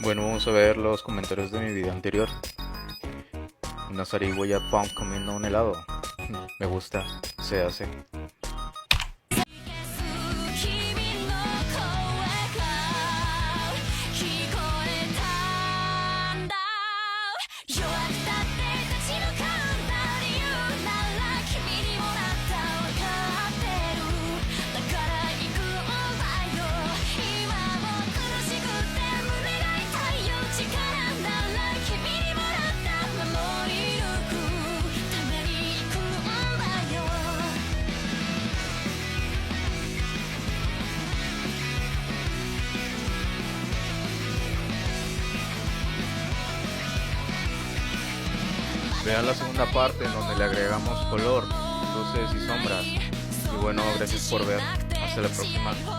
Bueno, vamos a ver los comentarios de mi video anterior. Una zarigüeya punk comiendo un helado. Me gusta, se hace. Vean la segunda parte en donde le agregamos color, luces y sombras. Y bueno, gracias por ver. Hasta la próxima.